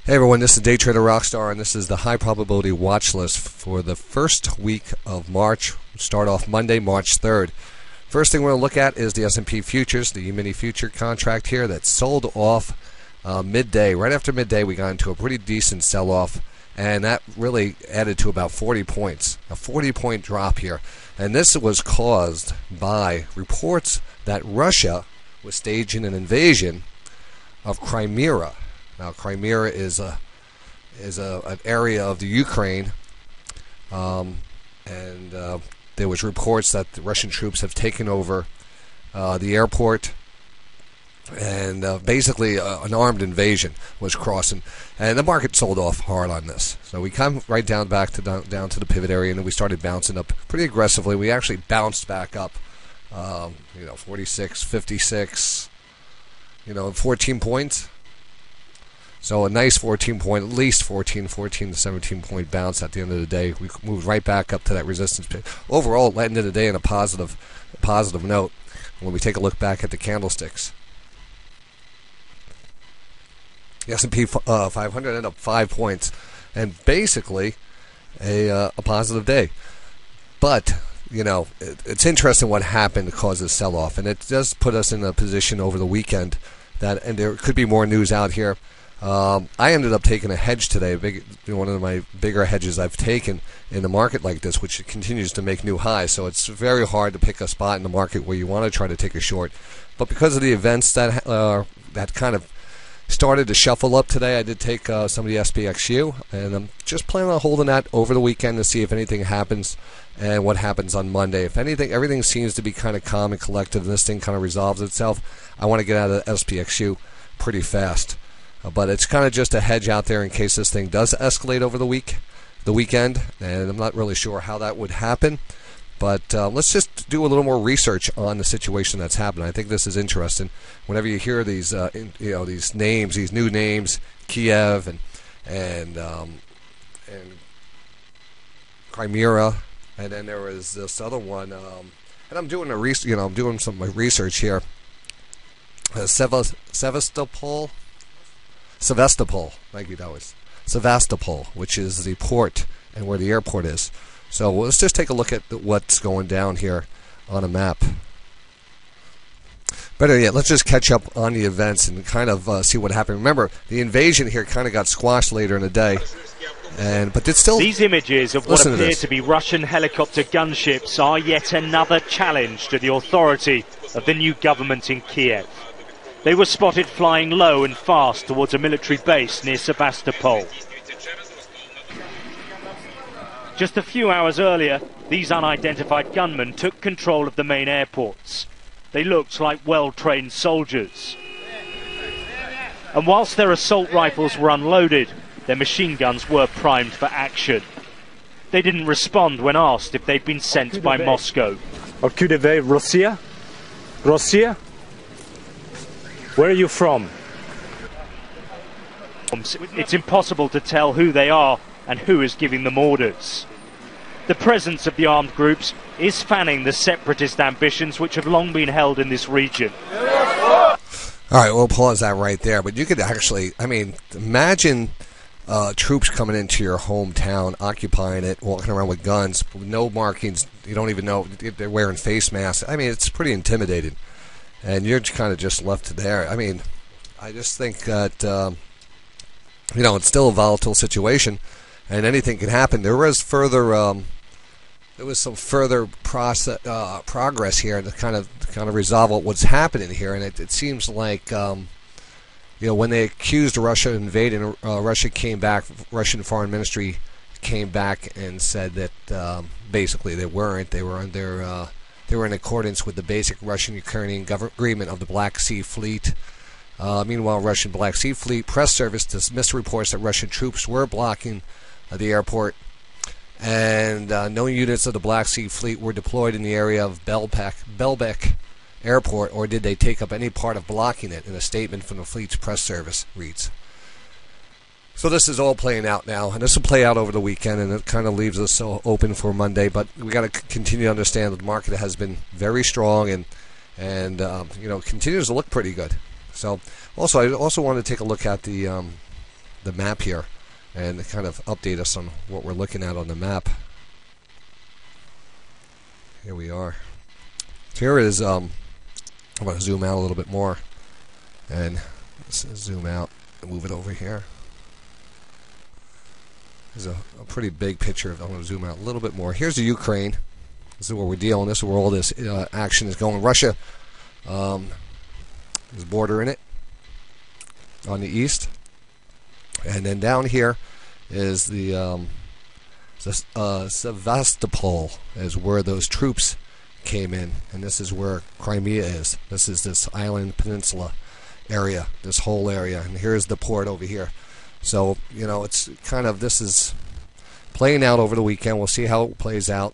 Hey everyone, this is DayTraderRockStar, and this is the high probability watch list for the first week of March. We'll start off Monday, March 3rd. First thing we're going to look at is the S&P futures, the E-mini future contract here that sold off midday. Right after midday, we got into a pretty decent sell-off, and that really added to about 40 points, a 40-point drop here. And this was caused by reports that Russia was staging an invasion of Crimea. Now, Crimea is an area of the Ukraine, and there was reports that the Russian troops have taken over the airport, and basically an armed invasion was crossing, and the market sold off hard on this. So we come right down back to down to the pivot area, and then we started bouncing up pretty aggressively. We actually bounced back up, 46, 56, 14 points. So a nice 14-point, at least 14 to 17-point bounce at the end of the day. We moved right back up to that resistance pit. Overall, it ended the day on a positive note when we take a look back at the candlesticks. The S&P 500 ended up 5 points, and basically a positive day. But it's interesting what happened to cause this sell-off, and it does put us in a position over the weekend and there could be more news out here. I ended up taking a hedge today, one of my bigger hedges I've taken in the market like this, which continues to make new highs. So it's very hard to pick a spot in the market where you want to try to take a short. But because of the events that kind of started to shuffle up today, I did take some of the SPXU, and I'm just planning on holding that over the weekend to see if anything happens and what happens on Monday. If anything, everything seems to be kind of calm and collective, and this thing kind of resolves itself. I want to get out of the SPXU pretty fast. But it's kind of just a hedge out there in case this thing does escalate over the weekend, and I'm not really sure how that would happen. But let's just do a little more research on the situation that's happening. I think this is interesting. Whenever you hear these, these names, these new names, Kiev and Crimea, and then there was this other one, and I'm doing I'm doing some research here. Sevastopol, thank you, that was Sevastopol, which is the port and where the airport is. So let's just take a look at what's going down here on a map. Better yet, let's just catch up on the events and kind of see what happened. Remember, the invasion here kind of got squashed later in the day, but it's still. These images of what appear to be Russian helicopter gunships are yet another challenge to the authority of the new government in Kiev. They were spotted flying low and fast towards a military base near Sevastopol. Just a few hours earlier, these unidentified gunmen took control of the main airports. They looked like well-trained soldiers. And whilst their assault rifles were unloaded, their machine guns were primed for action. They didn't respond when asked if they'd been sent by Moscow. Russia? Russia? Where are you from? It's impossible to tell who they are and who is giving them orders. The presence of the armed groups is fanning the separatist ambitions which have long been held in this region. All right, we'll pause that right there. But you could actually, imagine troops coming into your hometown, occupying it, walking around with guns, with no markings. You don't even know if they're wearing face masks. It's pretty intimidating. And you're kind of just left there. I just think that, it's still a volatile situation, and anything can happen. There was some further progress here to kind of resolve what's happening here. And it seems like, when they accused Russia of invading, Russia came back. Russian Foreign Ministry came back and said that basically they weren't. They were under. They were in accordance with the basic Russian-Ukrainian agreement of the Black Sea Fleet. Meanwhile, Russian Black Sea Fleet press service dismissed reports that Russian troops were blocking the airport, and no units of the Black Sea Fleet were deployed in the area of Belbek Airport, or did they take up any part of blocking it, in a statement from the fleet's press service reads. So this is all playing out now, and this will play out over the weekend, and it kind of leaves us so open for Monday. But we got to continue to understand that the market has been very strong and continues to look pretty good. So I also want to take a look at the the map here and kind of update us on what we're looking at on the map. Here we are. So here is, I'm going to zoom out a little bit more and zoom out and move it over here. There's a pretty big picture. I'm going to zoom out a little bit more. Here's the Ukraine. This is where we're dealing. This is where all this action is going. Russia is bordering it on the east. And then down here is the Sevastopol is where those troops came in. And this is where Crimea is. This is this island peninsula area, this whole area. And here's the port over here. So, you know, it's kind of, this is playing out over the weekend. We'll see how it plays out.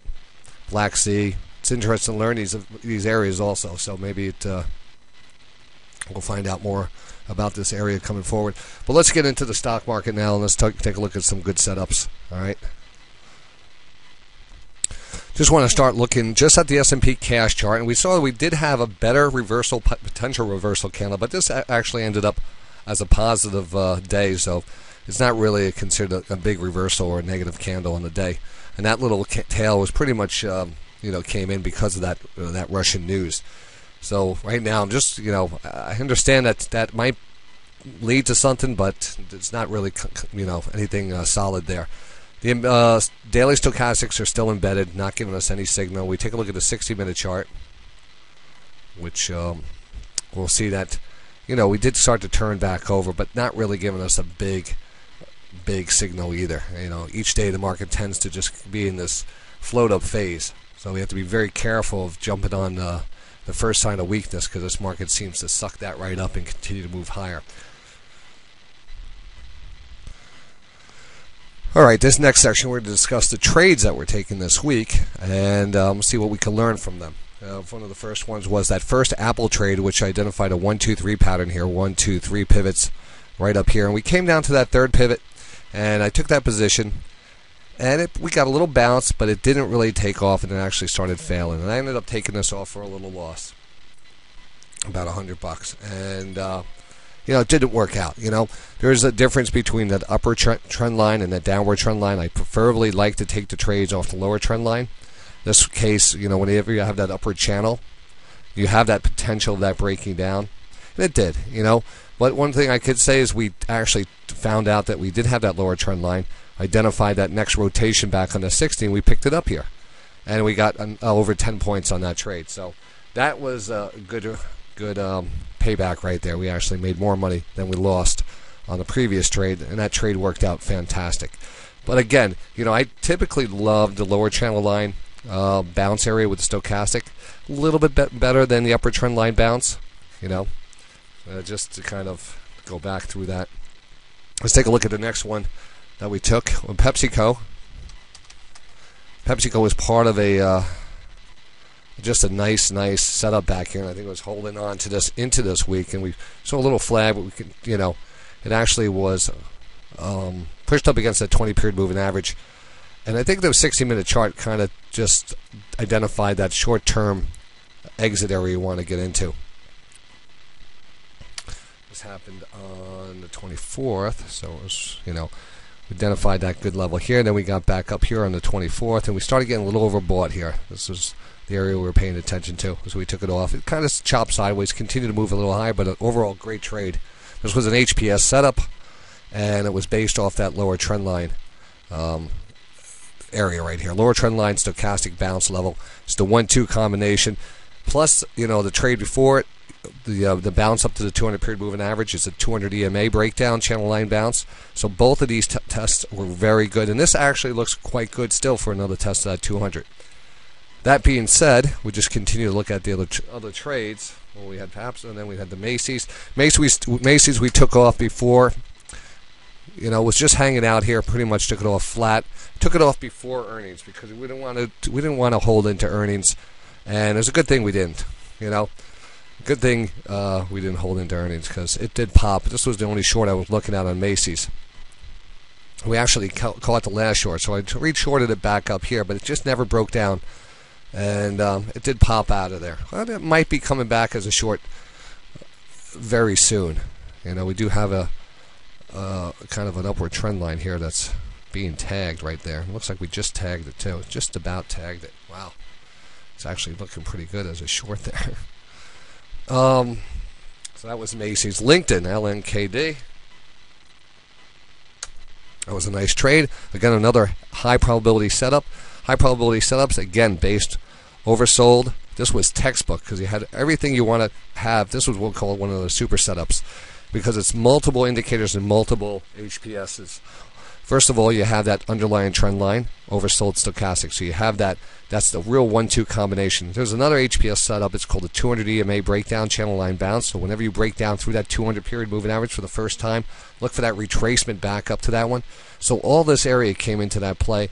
Black Sea. It's interesting to learn these areas also. So maybe we'll find out more about this area coming forward. But let's get into the stock market now, and let's take a look at some good setups. All right. Just want to start looking just at the S&P cash chart, and we saw we did have a better reversal, potential reversal candle, but this actually ended up as a positive day, so it's not really considered a big reversal or a negative candle on the day. And that little tail was pretty much, came in because of that Russian news. So right now, I'm just, I understand that might lead to something, but it's not really, anything solid there. The daily stochastics are still embedded, not giving us any signal. We take a look at the 60-minute chart, which we'll see that, we did start to turn back over, but not really giving us a big signal either. Each day the market tends to just be in this float-up phase. So we have to be very careful of jumping on the first sign of weakness, because this market seems to suck that right up and continue to move higher. All right, this next section we're going to discuss the trades that we're taking this week and see what we can learn from them. One of the first ones was that first Apple trade, which identified a 1-2-3 pattern here, 1-2-3 pivots right up here. And we came down to that third pivot, and I took that position. And we got a little bounce, but it didn't really take off, and it actually started failing. And I ended up taking this off for a little loss, about $100. And it didn't work out. There's a difference between that upper trend line and that downward trend line. I preferably like to take the trades off the lower trend line. This case, whenever you have that upward channel, you have that potential of that breaking down. And it did, But one thing I could say is we actually found out that we did have that lower trend line, identified that next rotation back on the 60, and we picked it up here. And we got over 10 points on that trade. So that was a good payback right there. We actually made more money than we lost on the previous trade, and that trade worked out fantastic. But again, I typically love the lower channel line bounce area with the stochastic. A little bit better than the upper trend line bounce, just to kind of go back through that. Let's take a look at the next one that we took. PepsiCo. PepsiCo was part of just a nice setup back here, and I think it was holding on to this into this week, and we saw a little flag, but we could, it actually was pushed up against that 20-period moving average. And I think the 60-minute chart kind of just identified that short-term exit area you want to get into. This happened on the 24th, so it was, we identified that good level here. Then we got back up here on the 24th, and we started getting a little overbought here. This was the area we were paying attention to, so we took it off. It kind of chopped sideways, continued to move a little higher, but an overall great trade. This was an HPS setup, and it was based off that lower trend line area right here. Lower trend line, stochastic bounce level. It's the 1-2 combination. Plus, the trade before it, the bounce up to the 200-period moving average is a 200 EMA breakdown, channel line bounce. So both of these tests were very good, and this actually looks quite good still for another test of that 200. That being said, we just continue to look at the other trades. Well, we had Paps, and then we had the Macy's. Macy's we took off before. Was just hanging out here. Pretty much took it off flat. Took it off before earnings because we didn't want to hold into earnings, and it's a good thing we didn't. Good thing we didn't hold into earnings because it did pop. This was the only short I was looking at on Macy's. We actually caught the last short, so I re-shorted it back up here, but it just never broke down. And it did pop out of there. Well, it might be coming back as a short very soon. We do have kind of an upward trend line here that's being tagged right there. It looks like we just tagged it too. Just about tagged it. Wow. It's actually looking pretty good as a short there. So that was Macy's. LinkedIn, LNKD. That was a nice trade. Again, another high probability setup. High probability setups, again, based oversold. This was textbook because you had everything you want to have. This was what we'll call one of the super setups because it's multiple indicators and multiple HPSs. First of all, you have that underlying trend line, oversold stochastic. So you have that. That's the real 1-2 combination. There's another HPS setup. It's called the 200 EMA breakdown channel line bounce. So whenever you break down through that 200 period moving average for the first time, look for that retracement back up to that one. So all this area came into that play.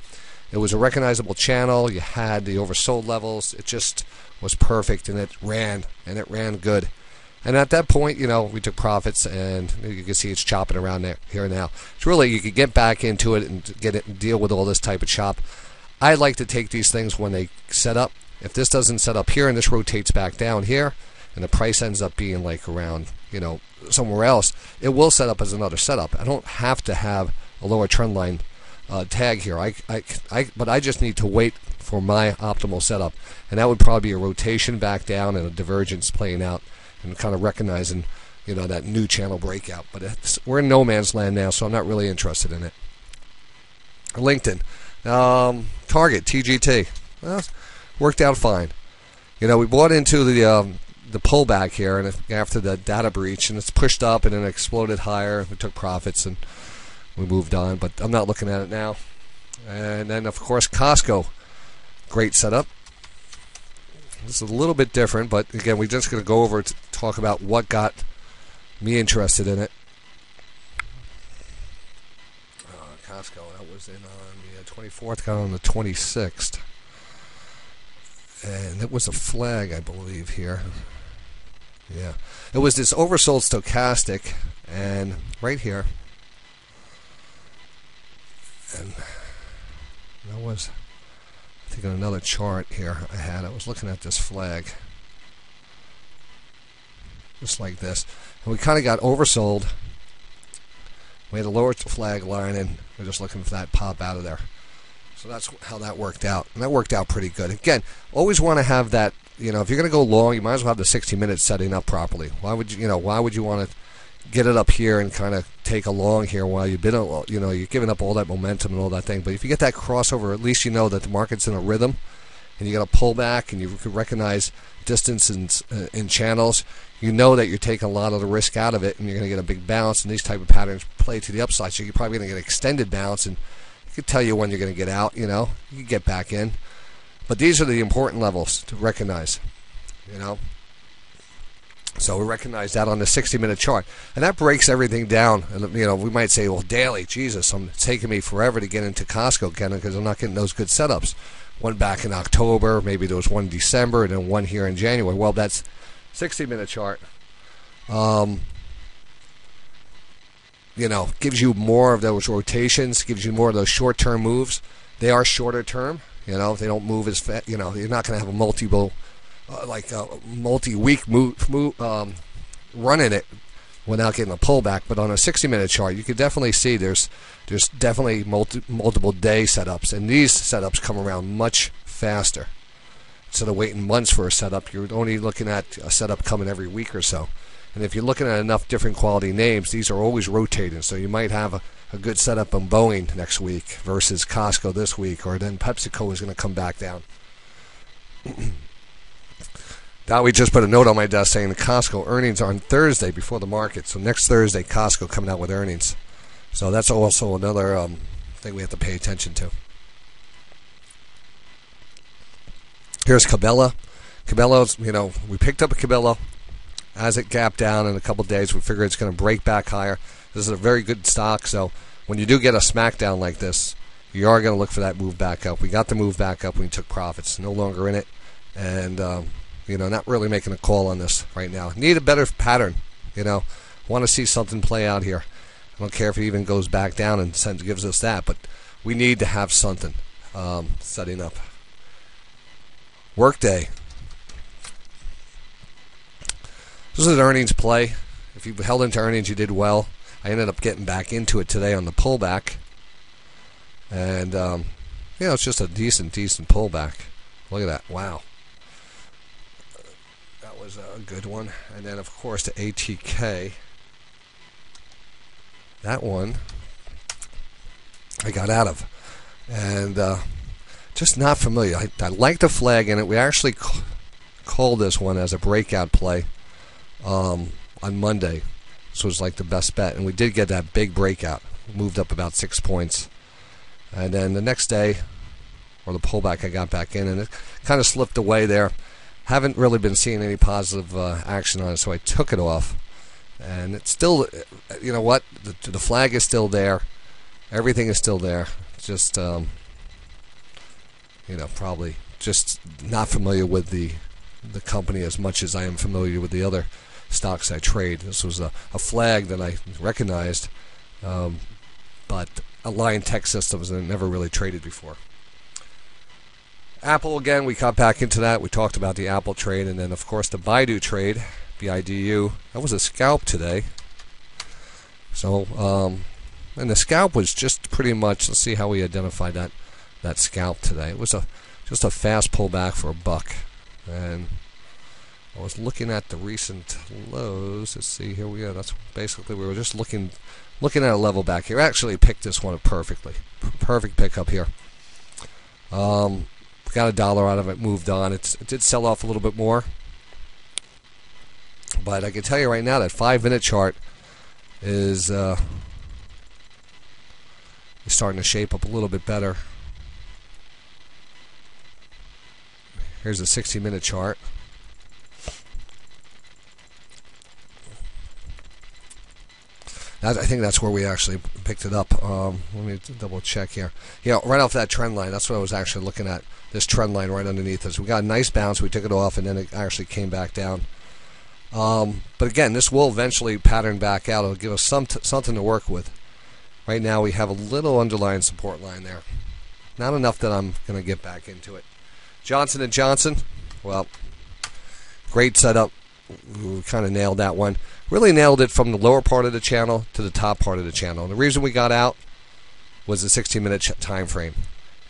It was a recognizable channel. You had the oversold levels. It just was perfect, and it ran good. And at that point, you know, we took profits, and you can see it's chopping around there, here and now. It's really, you could get back into it and get it and deal with all this type of chop. I like to take these things when they set up. If this doesn't set up here and this rotates back down here, and the price ends up being like around, you know, somewhere else, it will set up as another setup. I don't have to have a lower trend line tag here. But I just need to wait for my optimal setup, and that would probably be a rotation back down and a divergence playing out, and kind of recognizing, you know, that new channel breakout. But we're in no man's land now, so I'm not really interested in it. LinkedIn, Target, TGT, well, worked out fine. You know, we bought into the pullback here, and after the data breach, and it's pushed up and then exploded higher. We took profits and we moved on, but I'm not looking at it now. And then, of course, Costco, great setup. This is a little bit different, but again, we're just going to go over to talk about what got me interested in it. Costco, that was in on the 24th, got on the 26th. And it was a flag, I believe, here. Yeah. It was this oversold stochastic, and right here. And that was, I think, another chart here I was looking at this flag. Just like this. And we kind of got oversold. We had a lower flag line, and we're just looking for that pop out of there. So that's how that worked out. And that worked out pretty good. Again, always want to have that, you know, if you're going to go long, you might as well have the 60 minutes setting up properly. Why would you want to get it up here and kind of take a long here while you've been, you know, you're giving up all that momentum and all that thing. But if you get that crossover, at least you know that the market's in a rhythm, and you got to pull back, and you can recognize distance in channels. You know that you're taking a lot of the risk out of it, and you're going to get a big bounce. And these type of patterns play to the upside, so you're probably going to get extended bounce, and it could tell you when you're going to get out. You know, you can get back in. But these are the important levels to recognize. You know. So we recognize that on the 60-minute chart. And that breaks everything down. And, you know, we might say, well, daily, Jesus, it's taking me forever to get into Costco again because I'm not getting those good setups. One back in October, maybe there was one in December, and then one here in January. Well, that's 60-minute chart. You know, gives you more of those rotations, gives you more of those short-term moves. They are shorter term. You know, they don't move as fast. You know, you're not going to have a multi-week run in it without getting a pullback. But on a 60-minute chart, you can definitely see there's definitely multiple day setups, and these setups come around much faster. Instead of waiting months for a setup, you're only looking at a setup coming every week or so. And if you're looking at enough different quality names, these are always rotating. So you might have a good setup on Boeing next week versus Costco this week, or then PepsiCo is going to come back down. Now we just put a note on my desk saying the Costco earnings are on Thursday before the market. So next Thursday, Costco coming out with earnings. So that's also another thing we have to pay attention to. Here's Cabela. Cabela's, you know, we picked up a Cabela. As it gapped down in a couple days, we figure it's going to break back higher. This is a very good stock, so when you do get a smackdown like this, you are going to look for that move back up. We got the move back up when we took profits. No longer in it. And, you know, not really making a call on this right now. Need a better pattern, you know. Want to see something play out here. I don't care if it even goes back down and gives us that, but we need to have something setting up. Workday. This is an earnings play. If you held into earnings, you did well. I ended up getting back into it today on the pullback. And, it's just a decent pullback. Look at that. Wow. That was a good one. And then, of course, the ATK. That one I got out of. And just not familiar. I like the flag in it. We actually called this one as a breakout play on Monday. This was like the best bet. And we did get that big breakout. Moved up about 6 points. And then the next day, or the pullback, I got back in, and it kind of slipped away there. Haven't really been seeing any positive action on it, so I took it off. And it's still, you know what, the flag is still there. Everything is still there. Just, probably just not familiar with the company as much as I am familiar with the other stocks I trade. This was a flag that I recognized, but Aligned Tech Systems and never really traded before. Apple, again, we got back into that. We talked about the Apple trade, and then, of course, the Baidu trade, BIDU. That was a scalp today. So, and the scalp was just pretty much, let's see how we identified that scalp today. It was just a fast pullback for a buck. And I was looking at the recent lows. Let's see, here we go. That's basically, we were just looking at a level back here. Actually picked this one up perfectly. Perfect pickup here. Got $1 out of it, moved on. It did sell off a little bit more. But I can tell you right now that 5-minute chart is starting to shape up a little bit better. Here's a 60-minute chart. I think that's where we actually picked it up. Let me double check here. Right off that trend line, that's what I was actually looking at. This trend line right underneath us. We got a nice bounce. We took it off, and then it actually came back down. But again, this will eventually pattern back out. It'll give us something to work with. Right now, we have a little underlying support line there. Not enough that I'm going to get back into it. Johnson & Johnson, well, great setup. We kind of nailed that one. Really nailed it from the lower part of the channel to the top part of the channel. And the reason we got out was the 60-minute time frame.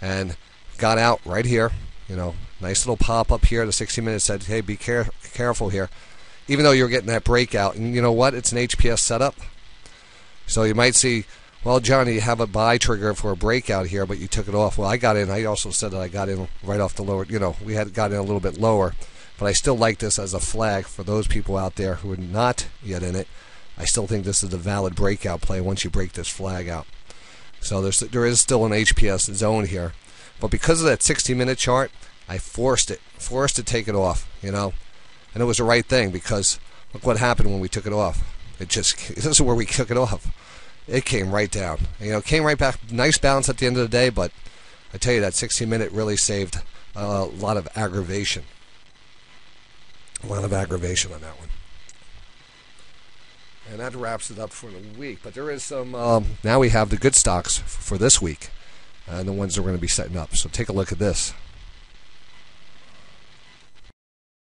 And got out right here. Nice little pop up here. The 60 minutes said, hey, be careful here. Even though you're getting that breakout. And you know what? It's an HPS setup. So you might see, well, Johnny, you have a buy trigger for a breakout here, but you took it off. Well, I got in. I also said that I got in right off the lower. We had got in a little bit lower. But I still like this as a flag for those people out there who are not yet in it. I still think this is a valid breakout play once you break this flag out. So there is still an HPS zone here. But because of that 60-minute chart, I forced to take it off, And it was the right thing because look what happened when we took it off. This is where we took it off. It came right down. It came right back. Nice bounce at the end of the day, but I tell you, that 60-minute really saved a lot of aggravation. A lot of aggravation on that one. And that wraps it up for the week. But there is some, now we have the good stocks for this week. And the ones that we're going to be setting up. So take a look at this.